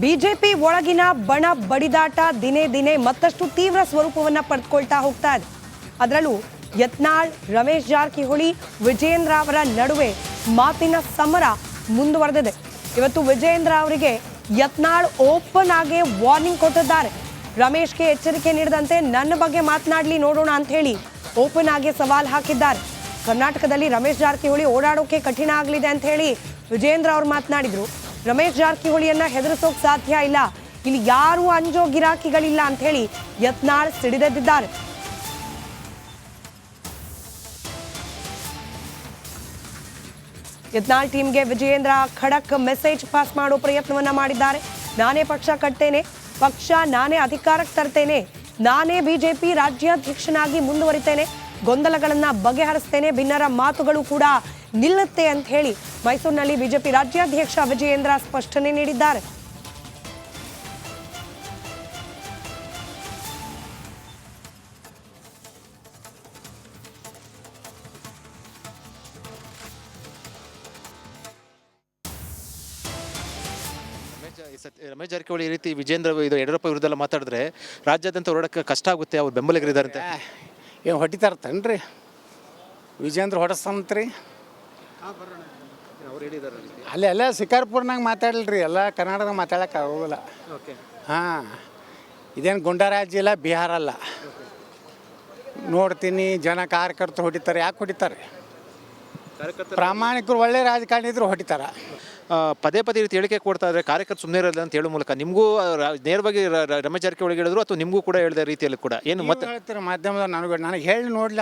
BJP ಒಳಗಿನ ಬಣ ಬಡಿದಾಟ ದಿನೇ ದಿನೇ ಮತ್ತಷ್ಟು ತೀವ್ರ ಸ್ವರೂಪವನ್ನ ಪಡೆದುಕೊಳ್ತಾ ಹೋಗ್ತಾ ಇದೆ. ಅದರಲ್ಲೂ ಯತ್ನಾಳ್, ರಮೇಶ್ ಜಾರಕಿಹೊಳಿ, ವಿಜಯೇಂದ್ರ ಅವರ ನಡುವೆ ಮಾತಿನ ಸಮರ ಮುಂದುವರೆದಿದೆ. ಇವತ್ತು ವಿಜಯೇಂದ್ರ ಅವರಿಗೆ ಯತ್ನಾಳ್ ಓಪನ್ ಆಗಿ ವಾರ್ನಿಂಗ್ ಕೊಟ್ಟಿದ್ದಾರೆ. ರಮೇಶ್ಗೆ ಎಚ್ಚರಿಕೆ ನೀಡದಂತೆ ನನ್ನ ಬಗ್ಗೆ ಮಾತನಾಡಲಿ ನೋಡೋಣ ಅಂತ ಹೇಳಿ ಓಪನ್ ಆಗಿ ಸವಾಲ್ ಹಾಕಿದ್ದಾರೆ. ಕರ್ನಾಟಕದಲ್ಲಿ ರಮೇಶ್ ಜಾರಕಿಹೊಳಿ ಓಡಾಡೋಕೆ ಕಠಿಣ ಆಗಲಿದೆ ಅಂತ ಹೇಳಿ ವಿಜಯೇಂದ್ರ ಅವರು ಮಾತನಾಡಿದ್ರು. ರಮೇಶ್ ಜಾರಕಿಹೊಳಿಯನ್ನ ಹೆದರಿಸೋಕ್ ಸಾಧ್ಯ ಇಲ್ಲ, ಇಲ್ಲಿ ಯಾರು ಅಂಜೋ ಗಿರಾಕಿಗಳಿಲ್ಲ ಅಂತ ಹೇಳಿ ಯತ್ನಾಳ್ ಸಿಡಿದೆದ್ದಿದ್ದಾರೆ. ಯತ್ನಾಳ್ ಟೀಮ್ಗೆ ವಿಜಯೇಂದ್ರ ಖಡಕ್ ಮೆಸೇಜ್ ಪಾಸ್ ಮಾಡೋ ಪ್ರಯತ್ನವನ್ನ ಮಾಡಿದ್ದಾರೆ. ನಾನೇ ಪಕ್ಷ ಕಟ್ತೇನೆ, ಪಕ್ಷ ನಾನೇ ಅಧಿಕಾರಕ್ಕೆ ತರ್ತೇನೆ, ನಾನೇ ಬಿಜೆಪಿ ರಾಜ್ಯಾಧ್ಯಕ್ಷನಾಗಿ ಮುಂದುವರಿತೇನೆ, ಗೊಂದಲಗಳನ್ನ ಬಗೆಹರಿಸ್ತೇನೆ, ಭಿನ್ನರ ಮಾತುಗಳು ಕೂಡ ನಿಲ್ಲುತ್ತೆ ಅಂತ ಹೇಳಿ ಮೈಸೂರಿನಲ್ಲಿ ಬಿಜೆಪಿ ರಾಜ್ಯಾಧ್ಯಕ್ಷ ವಿಜಯೇಂದ್ರ ಸ್ಪಷ್ಟನೆ ನೀಡಿದ್ದಾರೆ. ರಮೇಶ್ ಜಾರಕಿಹೊಳಿ ಈ ರೀತಿ ವಿಜೇಂದ್ರ ಯಡಿಯೂರಪ್ಪ ವಿರುದ್ಧ ಎಲ್ಲ ಮಾತಾಡಿದ್ರೆ ರಾಜ್ಯಾದ್ಯಂತ ಹೊರಡಕ್ಕೆ ಕಷ್ಟ ಆಗುತ್ತೆ, ಅವ್ರು ಬೆಂಬಲಿಗರಿದ್ದಾರಂತೆ. ಏನು ಹೊಡಿತಾರತ್ತನ್ರಿ ವಿಜೇಂದ್ರ ಹೊಡಸ್ತಂತ್ರಿ? ಅಲ್ಲೇ ಶಿಕಾರ್ಪುರ್ನಾಗ ಮಾತಾಡಲ್ರಿ, ಎಲ್ಲ ಕರ್ನಾಟಕದಾಗ ಮಾತಾಡಕ್ಕೆ ಆಗೋದಿಲ್ಲ. ಹಾಂ, ಇದೇನು ಗುಂಡಾರಾಜ್ಯ ಇಲ್ಲ, ಬಿಹಾರ ಅಲ್ಲ. ನೋಡ್ತೀನಿ ಜನ ಕಾರ್ಯಕರ್ತರು ಹೊಡಿತಾರೆ. ಯಾಕೆ ಹೊಡಿತಾರೆ? ಪ್ರಾಮಾಣಿಕರು ಒಳ್ಳೆ ರಾಜಕಾರಣಿ ಇದ್ರು ಹೊಡಿತಾರ. ಪದೇ ಪದೇ ರೀತಿ ಹೇಳಿಕೆ ಕೊಡ್ತಾ ಇದ್ರೆ ಕಾರ್ಯಕರ್ತರು ಸುಮ್ಮನೆ ಇರೋಲ್ಲ ಅಂತ ಹೇಳೋ ಮೂಲಕ ನಿಮಗೂ ನೇರವಾಗಿ ರಮೇಶ್ ಜಾರಕಿಹೊಳಿ ಹೇಳಿದ್ರು ಅಥವಾ ನಿಮಗೂ ಕೂಡ ಹೇಳಿದ ರೀತಿಯಲ್ಲಿ ಕೂಡ ಏನು ಮತ್ತೆ ಹೇಳ್ತೀರ ಮಾಧ್ಯಮದ ನನಗೆ ಹೇಳಿ ನೋಡ್ಲಿ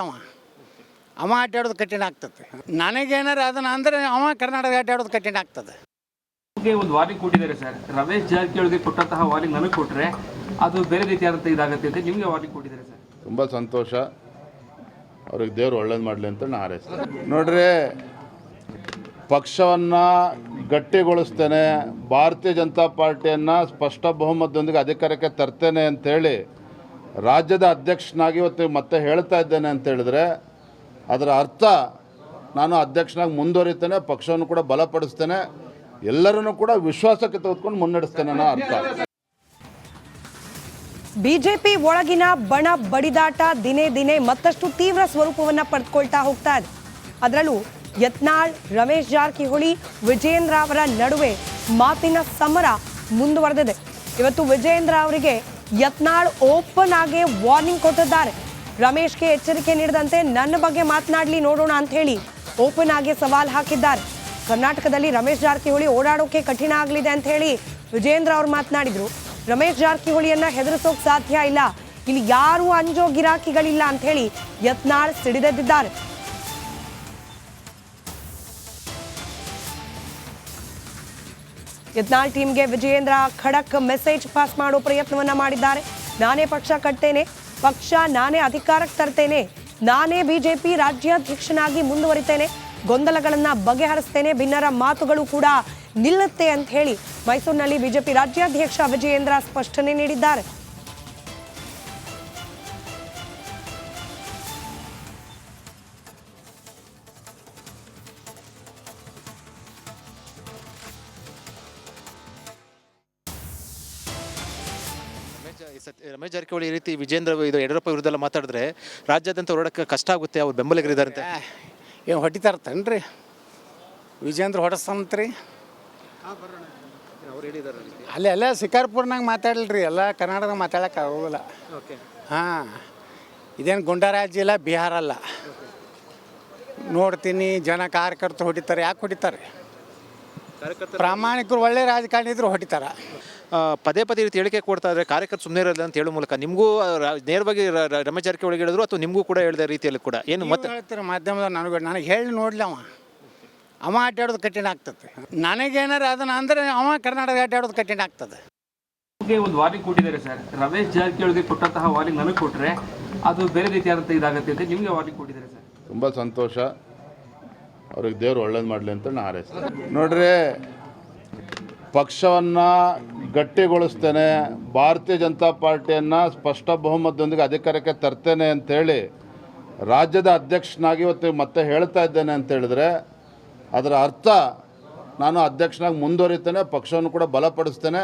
ಅವ ಆಟಾಡೋದು ಕಠಿಣ ಆಗ್ತದೆ. ನನಗೇನಾರ ಅದನ್ನ ಅಂದರೆ ಅವ ಕರ್ನಾಟಕ ಆಟಾಡೋದು ಕಠಿಣ ಆಗ್ತದೆ. ಒಂದು ವಾರ್ನಿಂಗ್ ಕೊಟ್ಟಿದ್ದಾರೆ ಸರ್. ರಮೇಶ್ ಜಾರಕಿಹೊಳಿಗೆ ಕೊಟ್ಟಂತಹ ವಾರ್ನಿಂಗ್ ನನಗೆ ಕೊಟ್ಟರೆ ಅದು ಬೇರೆ ರೀತಿಯಾದಂಥ ಇದಾಗುತ್ತೆ ಅಂತ ನಿಮಗೆ ವಾರ್ನಿಂಗ್ ಕೊಟ್ಟಿದ್ದಾರೆ ಸರ್. ತುಂಬ ಸಂತೋಷ, ಅವ್ರಿಗೆ ದೇವ್ರು ಒಳ್ಳೇದು ಮಾಡಲಿ ಅಂತ ನಾನು ಹಾರೈಸ್ತೀನಿ. ನೋಡ್ರಿ, ಪಕ್ಷವನ್ನು ಗಟ್ಟಿಗೊಳಿಸ್ತೇನೆ, ಭಾರತೀಯ ಜನತಾ ಪಾರ್ಟಿಯನ್ನು ಸ್ಪಷ್ಟ ಬಹುಮತದೊಂದಿಗೆ ಅಧಿಕಾರಕ್ಕೆ ತರ್ತೇನೆ ಅಂಥೇಳಿ ರಾಜ್ಯದ ಅಧ್ಯಕ್ಷನಾಗಿ ಇವತ್ತು ಮತ್ತೆ ಹೇಳ್ತಾ ಇದ್ದೇನೆ ಅಂತ ಹೇಳಿದ್ರೆ ಅದರ ಅರ್ಥ ನಾನು ಅಧ್ಯಕ್ಷನಾಗಿ ಮುಂದುವರಿತೇನೆ, ಪಕ್ಷವನ್ನು ಕೂಡ ಬಲಪಡಿಸ್ತೇನೆ, ಎಲ್ಲರನ್ನೂ ಕೂಡ ವಿಶ್ವಾಸಕ್ಕೆ ತೆಗೆದುಕೊಂಡು ಮುನ್ನಡೆಸ್ತೇನೆ ಅನ್ನೋ ಅರ್ಥ. ಬಿಜೆಪಿ ಒಳಗಿನ ಬಣ ಬಡಿದಾಟ ದಿನೇ ದಿನೇ ಮತ್ತಷ್ಟು ತೀವ್ರ ಸ್ವರೂಪವನ್ನ ಪಡೆದುಕೊಳ್ತಾ ಹೋಗ್ತಾ ಇದೆ. ಅದರಲ್ಲೂ ಯತ್ನಾಳ್, ರಮೇಶ್ ಜಾರಕಿಹೊಳಿ, ವಿಜಯೇಂದ್ರ ಅವರ ನಡುವೆ ಮಾತಿನ ಸಮರ ಮುಂದುವರೆದಿದೆ. ಇವತ್ತು ವಿಜಯೇಂದ್ರ ಅವರಿಗೆ ಯತ್ನಾಳ್ ಓಪನ್ ಆಗಿ ವಾರ್ನಿಂಗ್ ಕೊಟ್ಟಿದ್ದಾರೆ. ರಮೇಶ್ಗೆ ಎಚ್ಚರಿಕೆ ನೀಡದಂತೆ ನನ್ನ ಬಗ್ಗೆ ಮಾತನಾಡಲಿ ನೋಡೋಣ ಅಂತ ಹೇಳಿ ಓಪನ್ ಆಗಿ ಸವಾಲ್ ಹಾಕಿದ್ದಾರೆ. ಕರ್ನಾಟಕದಲ್ಲಿ ರಮೇಶ್ ಜಾರಕಿಹೊಳಿ ಓಡಾಡೋಕೆ ಕಠಿಣ ಆಗಲಿದೆ ಅಂತ ಹೇಳಿ ವಿಜಯೇಂದ್ರ ಅವರು ಮಾತನಾಡಿದ್ರು. ರಮೇಶ್ ಜಾರಕಿಹೊಳಿಯನ್ನ ಹೆದರಿಸೋಕ್ ಸಾಧ್ಯ ಇಲ್ಲ, ಇಲ್ಲಿ ಯಾರು ಅಂಜೋ ಗಿರಾಕಿಗಳಿಲ್ಲ ಅಂತ ಹೇಳಿ ಯತ್ನಾಳ್ ಸಿಡಿದೆದ್ದಿದ್ದಾರೆ. ಯತ್ನಾಳ್ ಟೀಮ್ಗೆ ವಿಜಯೇಂದ್ರ ಖಡಕ್ ಮೆಸೇಜ್ ಪಾಸ್ ಮಾಡೋ ಪ್ರಯತ್ನವನ್ನ ಮಾಡಿದ್ದಾರೆ. ನಾನೇ ಪಕ್ಷ ಕಟ್ತೇನೆ, ಪಕ್ಷ ನಾನೇ ಅಧಿಕಾರಕ್ಕೆ ತರ್ತೇನೆ, ನಾನೇ ಬಿಜೆಪಿ ರಾಜ್ಯಾಧ್ಯಕ್ಷನಾಗಿ ಮುಂದುವರಿತೇನೆ, ಗೊಂದಲಗಳನ್ನ ಬಗೆಹರಿಸ್ತೇನೆ, ಭಿನ್ನರ ಮಾತುಗಳು ಕೂಡ ನಿಲ್ಲುತ್ತೆ ಅಂತ ಹೇಳಿ ಮೈಸೂರಿನಲ್ಲಿ ಬಿಜೆಪಿ ರಾಜ್ಯಾಧ್ಯಕ್ಷ ವಿಜಯೇಂದ್ರ ಸ್ಪಷ್ಟನೆ ನೀಡಿದ್ದಾರೆ. ರಮೇಶ್ ಜಾರಕಿಹೊಳಿ ಈ ರೀತಿ ವಿಜೇಂದ್ರ ಯಡಿಯೂರಪ್ಪ ವಿರುದ್ಧ ಎಲ್ಲ ಮಾತಾಡಿದ್ರೆ ರಾಜ್ಯಾದ್ಯಂತ ಹೊರಡಕ್ಕೆ ಕಷ್ಟ ಆಗುತ್ತೆ, ಅವ್ರು ಬೆಂಬಲಿಗರಿದ್ದಾರಂತೆ. ಏನು ಹೊಡಿತಾರತ್ತನ್ರಿ ವಿಜೇಂದ್ರ ಹೊಡಸ್ತಂತ್ರಿ? ಅಲ್ಲೇ ಶಿಕಾರ್ಪುರ್ನಾಗ ಮಾತಾಡಲ್ರಿ, ಎಲ್ಲ ಕರ್ನಾಟಕದಾಗ ಮಾತಾಡಕ್ಕೆ ಆಗೋದಿಲ್ಲ. ಹಾಂ, ಇದೇನು ಗುಂಡಾರಾಜ್ಯ ಇಲ್ಲ, ಬಿಹಾರ ಅಲ್ಲ. ನೋಡ್ತೀನಿ ಜನ ಕಾರ್ಯಕರ್ತರು ಹೊಡಿತಾರೆ. ಯಾಕೆ ಹೊಡಿತಾರೆ? ಪ್ರಾಮಾಣಿಕರು ಒಳ್ಳೆ ರಾಜಕಾರಣಿ ಇದ್ರು ಹೊಡಿತಾರ. ಪದೇ ಪದೇ ರೀತಿ ಹೇಳಿಕೆ ಕೊಡ್ತಾ ಇದ್ರೆ ಕಾರ್ಯಕರ್ತರು ಸುಮ್ಮನೆ ಇರೋಲ್ಲ ಅಂತ ಹೇಳೋ ಮೂಲಕ ನಿಮಗೂ ನೇರವಾಗಿ ರಮೇಶ್ ಜಾರಕಿಹೊಳಿ ಹೇಳಿದ್ರು ಅಥವಾ ನಿಮಗೂ ಕೂಡ ಹೇಳಿದ ರೀತಿಯಲ್ಲಿ ಕೂಡ ಏನು ಮತ್ತೆ ಹೇಳ್ತೀರ ಮಾಧ್ಯಮದ ನನಗೆ ಹೇಳಿ ನೋಡ್ಲಿ ಅವ ಆಟಾಡೋದು ಕಠಿಣ ಆಗ್ತದೆ. ನನಗೇನಾರ ಅದನ್ನ ಅಂದರೆ ಅವ ಕರ್ನಾಟಕ ಆಟಾಡೋದು ಕಠಿಣ ಆಗ್ತದೆ. ಒಂದು ವಾರ್ನಿಂಗ್ ಕೊಟ್ಟಿದ್ದಾರೆ ಸರ್. ರಮೇಶ್ ಜಾರಕಿಹೊಳಿಗೆ ಕೊಟ್ಟಂತಹ ವಾರ್ನಿಂಗ್ ನನಗೆ ಕೊಟ್ಟರೆ ಅದು ಬೇರೆ ರೀತಿಯಾದಂಥ ಇದಾಗುತ್ತೆ ಅಂತ ನಿಮಗೆ ವಾರ್ನಿಂಗ್ ಕೊಟ್ಟಿದ್ದಾರೆ ಸರ್. ತುಂಬ ಸಂತೋಷ, ಅವ್ರಿಗೆ ದೇವ್ರು ಒಳ್ಳೇದು ಮಾಡಲಿ ಅಂತ ನಾನು ಹಾರೈಸ್ತೀನಿ. ನೋಡ್ರಿ, ಪಕ್ಷವನ್ನು ಗಟ್ಟಿಗೊಳಿಸ್ತೇನೆ, ಭಾರತೀಯ ಜನತಾ ಪಾರ್ಟಿಯನ್ನು ಸ್ಪಷ್ಟ ಬಹುಮತದೊಂದಿಗೆ ಅಧಿಕಾರಕ್ಕೆ ತರ್ತೇನೆ ಅಂಥೇಳಿ ರಾಜ್ಯದ ಅಧ್ಯಕ್ಷನಾಗಿ ಇವತ್ತು ಮತ್ತೆ ಹೇಳ್ತಾ ಇದ್ದೇನೆ ಅಂತ ಹೇಳಿದ್ರೆ ಅದರ ಅರ್ಥ ನಾನು ಅಧ್ಯಕ್ಷನಾಗಿ ಮುಂದುವರಿತೇನೆ, ಪಕ್ಷವನ್ನು ಕೂಡ ಬಲಪಡಿಸ್ತೇನೆ,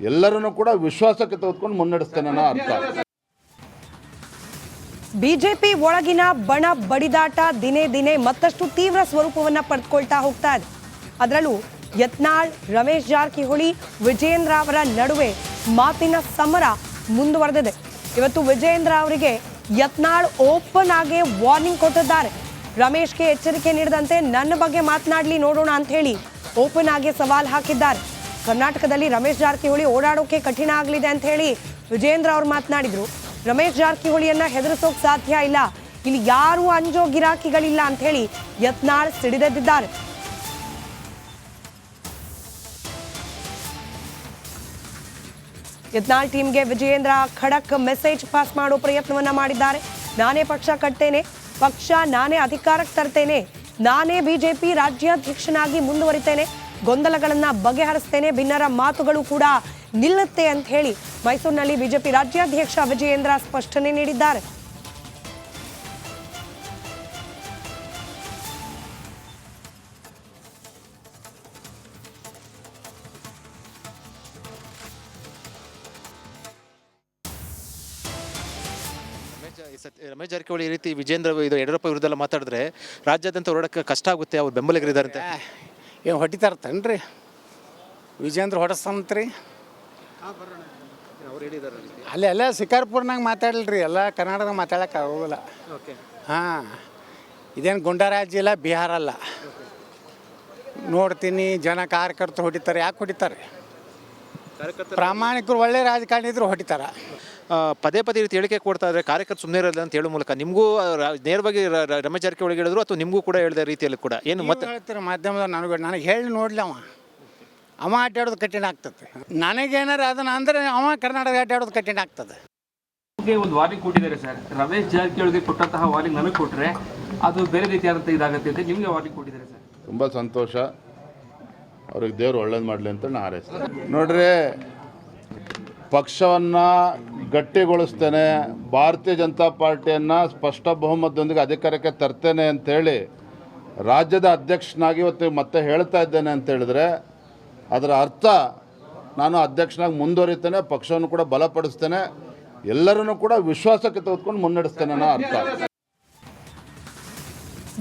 ಎಲ್ಲರನ್ನೂ ಕೂಡ ವಿಶ್ವಾಸಕ್ಕೆ ತೆಗೆದುಕೊಂಡು ಮುನ್ನಡೆಸ್ತೇನೆ ಅನ್ನೋ ಅರ್ಥ. ಬಿಜೆಪಿ ಒಳಗಿನ ಬಣ ಬಡಿದಾಟ ದಿನೇ ದಿನೇ ಮತ್ತಷ್ಟು ತೀವ್ರ ಸ್ವರೂಪವನ್ನ ಪಡೆದುಕೊಳ್ತಾ ಹೋಗ್ತಾ ಇದೆ. ಅದರಲ್ಲೂ ಯತ್ನಾಳ್, ರಮೇಶ್ ಜಾರಕಿಹೊಳಿ, ವಿಜೇಂದ್ರ ಅವರ ನಡುವೆ ಮಾತಿನ ಸಮರ ಮುಂದುವರೆದಿದೆ. ಇವತ್ತು ವಿಜೇಂದ್ರ ಅವರಿಗೆ ಯತ್ನಾಳ್ ಓಪನ್ ಆಗಿ ವಾರ್ನಿಂಗ್ ಕೊಟ್ಟಿದ್ದಾರೆ. ರಮೇಶ್ಗೆ ಎಚ್ಚರಿಕೆ ನೀಡದಂತೆ ನನ್ನ ಬಗ್ಗೆ ಮಾತನಾಡಲಿ ನೋಡೋಣ ಅಂತ ಹೇಳಿ ಓಪನ್ ಆಗಿ ಸವಾಲ್ ಹಾಕಿದ್ದಾರೆ. ಕರ್ನಾಟಕದಲ್ಲಿ ರಮೇಶ್ ಜಾರಕಿಹೊಳಿ ಓಡಾಡೋಕೆ ಕಠಿಣ ಆಗಲಿದೆ ಅಂತ ಹೇಳಿ ವಿಜೇಂದ್ರ ಅವರು ಮಾತನಾಡಿದ್ರು. ರಮೇಶ್ ಜಾರಕಿಹೊಳಿಯನ್ನ ಹೆದರಿಸೋಕ್ ಸಾಧ್ಯ ಇಲ್ಲ, ಇಲ್ಲಿ ಯಾರು ಅಂಜೋ ಗಿರಾಕಿಗಳಿಲ್ಲ ಅಂತ ಹೇಳಿ ಯತ್ನಾಳ್ ಸಿಡಿದೆದ್ದಿದ್ದಾರೆ. ಯತ್ನಾಳ್ ಟೀಮ್ಗೆ ವಿಜಯೇಂದ್ರ ಖಡಕ್ ಮೆಸೇಜ್ ಪಾಸ್ ಮಾಡೋ ಪ್ರಯತ್ನವನ್ನ ಮಾಡಿದ್ದಾರೆ. ನಾನೇ ಪಕ್ಷ ಕಟ್ತೇನೆ, ಪಕ್ಷ ನಾನೇ ಅಧಿಕಾರಕ್ಕೆ ತರ್ತೇನೆ, ನಾನೇ ಬಿಜೆಪಿ ರಾಜ್ಯಾಧ್ಯಕ್ಷನಾಗಿ ಮುಂದುವರಿತೇನೆ, ಗೊಂದಲಗಳನ್ನ ಬಗೆಹರಿಸ್ತೇನೆ, ಭಿನ್ನರ ಮಾತುಗಳು ಕೂಡ ನಿಲ್ಲುತ್ತೆ ಅಂತ ಹೇಳಿ ಮೈಸೂರಿನಲ್ಲಿ ಬಿಜೆಪಿ ರಾಜ್ಯಾಧ್ಯಕ್ಷ ವಿಜಯೇಂದ್ರ ಸ್ಪಷ್ಟನೆ ನೀಡಿದ್ದಾರೆ. ರಮೇಶ್ ಜಾರಕಿಹೊಳಿ ಈ ರೀತಿ ವಿಜೇಂದ್ರ ಯಡಿಯೂರಪ್ಪ ವಿರುದ್ಧ ಎಲ್ಲ ಮಾತಾಡಿದ್ರೆ ರಾಜ್ಯಾದ್ಯಂತ ಹೊರಡಕ್ಕೆ ಕಷ್ಟ ಆಗುತ್ತೆ, ಅವ್ರು ಬೆಂಬಲಿಗರಿದ್ದಾರಂತೆ. ಏನು ಹೊಡಿತಾರತ್ತನ್ರಿ ವಿಜೇಂದ್ರ ಹೊಡಸ್ತಂತ್ರಿ? ಅಲ್ಲೆಲ್ಲ ಶಿಕಾರ್ಪುರ್ನಾಗ ಮಾತಾಡಲ್ರಿ, ಎಲ್ಲ ಕರ್ನಾಟಕದಾಗ ಮಾತಾಡಕ್ಕೆ ಆಗೋದಿಲ್ಲ. ಹಾಂ, ಇದೇನು ಗುಂಡಾರಾಜ್ಯ ಇಲ್ಲ, ಬಿಹಾರ ಅಲ್ಲ. ನೋಡ್ತೀನಿ ಜನ ಕಾರ್ಯಕರ್ತರು ಹೊಡಿತಾರೆ. ಯಾಕೆ ಹೊಡಿತಾರೆ? ಪ್ರಾಮಾಣಿಕರು ಒಳ್ಳೆ ರಾಜಕಾರಣಿ ಇದ್ರು ಹೊಡಿತಾರ. ಪದೇ ಪದೇ ರೀತಿ ಹೇಳಿಕೆ ಕೊಡ್ತಾ ಇದ್ರೆ ಕಾರ್ಯಕರ್ತರು ಸುಮ್ಮನೆ ಇರಲ್ಲ ಅಂತ ಹೇಳೋ ಮೂಲಕ ನಿಮಗೂ ನೇರವಾಗಿ ರಮೇಶ್ ಜಾರಕಿಹೊಳಿ ಹೇಳಿದ್ರು ಅಥವಾ ನಿಮಗೂ ಕೂಡ ಹೇಳಿದ ರೀತಿಯಲ್ಲಿ ಕೂಡ ಏನು ಮತ್ತೆ ಹೇಳ್ತೀರ ಮಾಧ್ಯಮದ ನನಗೆ ಹೇಳಿ ನೋಡ್ಲಿ ಅವ ಅಡ್ಡಾಡೋದು ಕಠಿಣ ಆಗ್ತದೆ. ನನಗೇನಾರು ಅದನ್ನ ಅಂದರೆ ಅವ ಕರ್ನಾಟಕ ಅಡ್ಡಾಡೋದು ಕಠಿಣ ಆಗ್ತದೆ. ಒಂದು ವಾರ್ನಿಂಗ್ ಕೊಟ್ಟಿದ್ದಾರೆ ಸರ್. ರಮೇಶ್ ಜಾರಕಿಹೊಳಿಗೆ ಕೊಟ್ಟಂತಹ ವಾರ್ನಿಂಗ್ ನನಗೆ ಕೊಟ್ಟರೆ ಅದು ಬೇರೆ ರೀತಿಯಾದಂಥ ಇದಾಗುತ್ತೆ ಅಂತ ನಿಮಗೆ ವಾರ್ನಿಂಗ್ ಕೊಟ್ಟಿದ್ದಾರೆ ಸರ್. ತುಂಬ ಸಂತೋಷ, ಅವ್ರಿಗೆ ದೇವ್ರು ಒಳ್ಳೇದು ಮಾಡಲಿ ಅಂತ ನಾನು ಹಾರೈಸ್ತೇನೆ. ನೋಡ್ರಿ, ಪಕ್ಷವನ್ನು ಗಟ್ಟಿಗೊಳಿಸ್ತೇನೆ, ಭಾರತೀಯ ಜನತಾ ಪಾರ್ಟಿಯನ್ನು ಸ್ಪಷ್ಟ ಬಹುಮತದೊಂದಿಗೆ ಅಧಿಕಾರಕ್ಕೆ ತರ್ತೇನೆ ಅಂಥೇಳಿ ರಾಜ್ಯದ ಅಧ್ಯಕ್ಷನಾಗಿ ಇವತ್ತು ಮತ್ತೆ ಹೇಳ್ತಾ ಇದ್ದೇನೆ ಅಂತ ಹೇಳಿದ್ರೆ ಅದರ ಅರ್ಥ ನಾನು ಅಧ್ಯಕ್ಷನಾಗಿ ಮುಂದುವರಿತೇನೆ, ಪಕ್ಷವನ್ನು ಕೂಡ ಬಲಪಡಿಸ್ತೇನೆ, ಎಲ್ಲರನ್ನೂ ಕೂಡ ವಿಶ್ವಾಸಕ್ಕೆ ತೆಗೆದುಕೊಂಡು ಮುನ್ನಡೆಸ್ತೇನೆ ಅನ್ನೋ ಅರ್ಥ.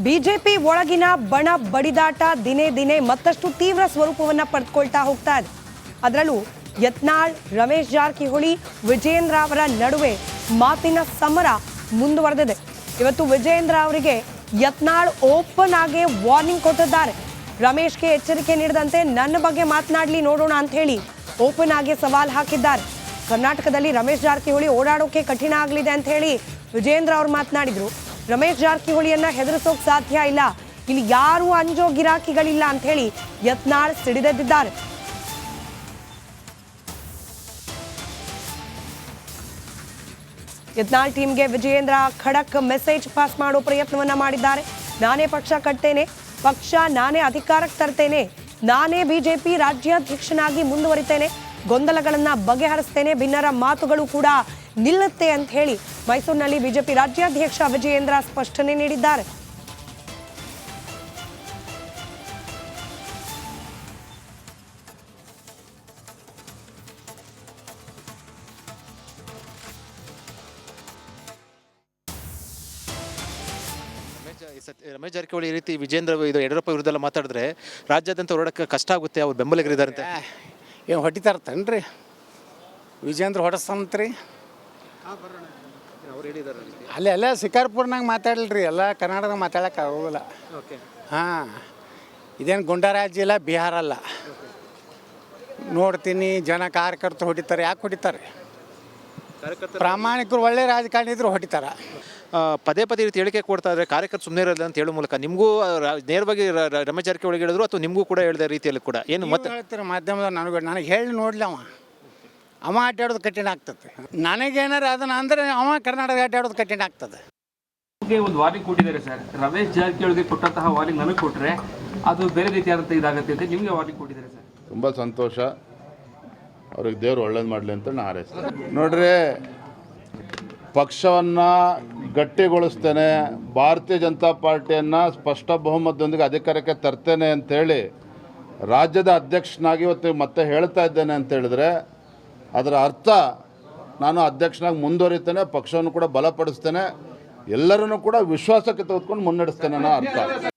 ಬಿಜೆಪಿ ಒಳಗಿನ ಬಣ ಬಡಿದಾಟ ದಿನೇ ದಿನೇ ಮತ್ತಷ್ಟು ತೀವ್ರ ಸ್ವರೂಪವನ್ನ ಪಡೆದುಕೊಳ್ತಾ ಹೋಗ್ತಾ ಇದೆ. ಅದರಲ್ಲೂ ಯತ್ನಾಳ್, ರಮೇಶ್ ಜಾರಕಿಹೊಳಿ, ವಿಜೇಂದ್ರ ಅವರ ನಡುವೆ ಮಾತಿನ ಸಮರ ಮುಂದುವರೆದಿದೆ. ಇವತ್ತು ವಿಜೇಂದ್ರ ಅವರಿಗೆ ಯತ್ನಾಳ್ ಓಪನ್ ಆಗಿ ವಾರ್ನಿಂಗ್ ಕೊಟ್ಟಿದ್ದಾರೆ. ರಮೇಶ್ಗೆ ಎಚ್ಚರಿಕೆ ನೀಡದಂತೆ ನನ್ನ ಬಗ್ಗೆ ಮಾತನಾಡಲಿ ನೋಡೋಣ ಅಂತ ಹೇಳಿ ಓಪನ್ ಆಗಿ ಸವಾಲ್ ಹಾಕಿದ್ದಾರೆ. ಕರ್ನಾಟಕದಲ್ಲಿ ರಮೇಶ್ ಜಾರಕಿಹೊಳಿ ಓಡಾಡೋಕೆ ಕಠಿಣ ಆಗಲಿದೆ ಅಂತ ಹೇಳಿ ವಿಜೇಂದ್ರ ಅವರು ಮಾತನಾಡಿದ್ರು. ರಮೇಶ್ ಜಾರಕಿಹೊಳಿಯನ್ನ ಹೆದರಿಸೋಕ್ ಸಾಧ್ಯ ಇಲ್ಲ, ಇಲ್ಲಿ ಯಾರು ಅಂಜೋ ಗಿರಾಕಿಗಳಿಲ್ಲ ಅಂತ ಹೇಳಿ ಯತ್ನಾಳ್ ಸಿಡಿದೆದ್ದಿದ್ದಾರೆ. ಯತ್ನಾಳ್ ಟೀಮ್ಗೆ ವಿಜಯೇಂದ್ರ ಖಡಕ್ ಮೆಸೇಜ್ ಪಾಸ್ ಮಾಡೋ ಪ್ರಯತ್ನವನ್ನ ಮಾಡಿದ್ದಾರೆ. ನಾನೇ ಪಕ್ಷ ಕಟ್ತೇನೆ, ಪಕ್ಷ ನಾನೇ ಅಧಿಕಾರಕ್ಕೆ ತರ್ತೇನೆ, ನಾನೇ ಬಿಜೆಪಿ ರಾಜ್ಯಾಧ್ಯಕ್ಷನಾಗಿ ಮುಂದುವರಿತೇನೆ, ಗೊಂದಲಗಳನ್ನ ಬಗೆಹರಿಸ್ತೇನೆ, ಭಿನ್ನರ ಮಾತುಗಳು ಕೂಡ ನಿಲ್ಲುತ್ತೆ ಅಂತ ಹೇಳಿ ಮೈಸೂರಿನಲ್ಲಿ ಬಿಜೆಪಿ ರಾಜ್ಯಾಧ್ಯಕ್ಷ ವಿಜಯೇಂದ್ರ ಸ್ಪಷ್ಟನೆ ನೀಡಿದ್ದಾರೆ. ರಮೇಶ್ ಜಾರಕಿಹೊಳಿ ಈ ರೀತಿ ವಿಜೇಂದ್ರ ಯಡಿಯೂರಪ್ಪ ವಿರುದ್ಧ ಎಲ್ಲ ಮಾತಾಡಿದ್ರೆ ರಾಜ್ಯಾದ್ಯಂತ ಹೊರಡಕ್ಕೆ ಕಷ್ಟ ಆಗುತ್ತೆ, ಅವ್ರು ಬೆಂಬಲಿಗರಿದ್ದಾರಂತೆ. ಏನು ಹೊಡಿತಾರತ್ತನ್ರಿ ವಿಜೇಂದ್ರ ಹೊಡಸ್ತಂತ್ರಿ? ಅಲ್ಲೆಲ್ಲ ಶಿಕಾರ್ಪುರ್ನಾಗ ಮಾತಾಡಲ್ರಿ, ಎಲ್ಲ ಕರ್ನಾಟಕದಾಗ ಮಾತಾಡಕ್ಕೆ ಆಗೋದಿಲ್ಲ. ಹಾಂ, ಇದೇನು ಗುಂಡಾರಾಜ್ಯ ಇಲ್ಲ, ಬಿಹಾರ ಅಲ್ಲ. ನೋಡ್ತೀನಿ ಜನ ಕಾರ್ಯಕರ್ತರು ಹೊಡಿತಾರೆ. ಯಾಕೆ ಹೊಡಿತಾರೆ? ಪ್ರಾಮಾಣಿಕರು ಒಳ್ಳೆ ರಾಜಕಾರಣಿ ಇದ್ರು ಹೊಡಿತಾರ. ಪದೇ ಪದೇ ರೀತಿ ಹೇಳಿಕೆ ಕೊಡ್ತಾ ಇದ್ರೆ ಕಾರ್ಯಕರ್ತರು ಸುಮ್ಮನೆ ಇರಲ್ಲ ಅಂತ ಹೇಳೋ ಮೂಲಕ ನಿಮಗೂ ನೇರವಾಗಿ ರಮೇಶ್ ಜಾರಕಿಹೊಳಿ ಹೇಳಿದ್ರು ಅಥವಾ ನಿಮಗೂ ಕೂಡ ಹೇಳಿದ ರೀತಿಯಲ್ಲಿ ಕೂಡ ಏನು ಮತ್ತೆ ಹೇಳ್ತೀರ ಮಾಧ್ಯಮದ ನನಗೆ ಹೇಳಿ ನೋಡ್ಲಿ ಅವ ಅಡ್ಡಾಡೋದು ಕಠಿಣ ಆಗ್ತದೆ. ನನಗೇನಾರು ಅದನ್ನ ಅಂದರೆ ಅವ ಕರ್ನಾಟಕ ಅಡ್ಡಾಡೋದು ಕಠಿಣ ಆಗ್ತದೆ. ಒಂದು ವಾರ್ನಿಂಗ್ ಕೊಟ್ಟಿದ್ದಾರೆ ಸರ್. ರಮೇಶ್ ಜಾರಕಿಹೊಳಿಗೆ ಕೊಟ್ಟಂತಹ ವಾರ್ನಿಂಗ್ ನನಗೆ ಕೊಟ್ಟರೆ ಅದು ಬೇರೆ ರೀತಿಯಾದಂಥ ಇದಾಗುತ್ತೆ ಅಂತ ನಿಮಗೆ ವಾರ್ನಿಂಗ್ ಕೊಟ್ಟಿದ್ದಾರೆ ಸರ್. ತುಂಬ ಸಂತೋಷ, ಅವ್ರಿಗೆ ದೇವ್ರು ಒಳ್ಳೇದು ಮಾಡಲಿ ಅಂತ ನಾನು ಹಾರೈಸ್ತೇನೆ. ನೋಡ್ರಿ, ಪಕ್ಷವನ್ನು ಗಟ್ಟಿಗೊಳಿಸ್ತೇನೆ, ಭಾರತೀಯ ಜನತಾ ಪಾರ್ಟಿಯನ್ನು ಸ್ಪಷ್ಟ ಬಹುಮತದೊಂದಿಗೆ ಅಧಿಕಾರಕ್ಕೆ ತರ್ತೇನೆ ಅಂಥೇಳಿ ರಾಜ್ಯದ ಅಧ್ಯಕ್ಷನಾಗಿ ಇವತ್ತು ಮತ್ತೆ ಹೇಳ್ತಾ ಇದ್ದೇನೆ ಅಂತ ಹೇಳಿದ್ರೆ ಅದರ ಅರ್ಥ ನಾನು ಅಧ್ಯಕ್ಷನಾಗಿ ಮುಂದುವರಿತೇನೆ, ಪಕ್ಷವನ್ನು ಕೂಡ ಬಲಪಡಿಸ್ತೇನೆ, ಎಲ್ಲರನ್ನೂ ಕೂಡ ವಿಶ್ವಾಸಕ್ಕೆ ತೆಗೆದುಕೊಂಡು ಮುನ್ನಡೆಸ್ತೇನೆ ಅನ್ನೋ ಅರ್ಥ.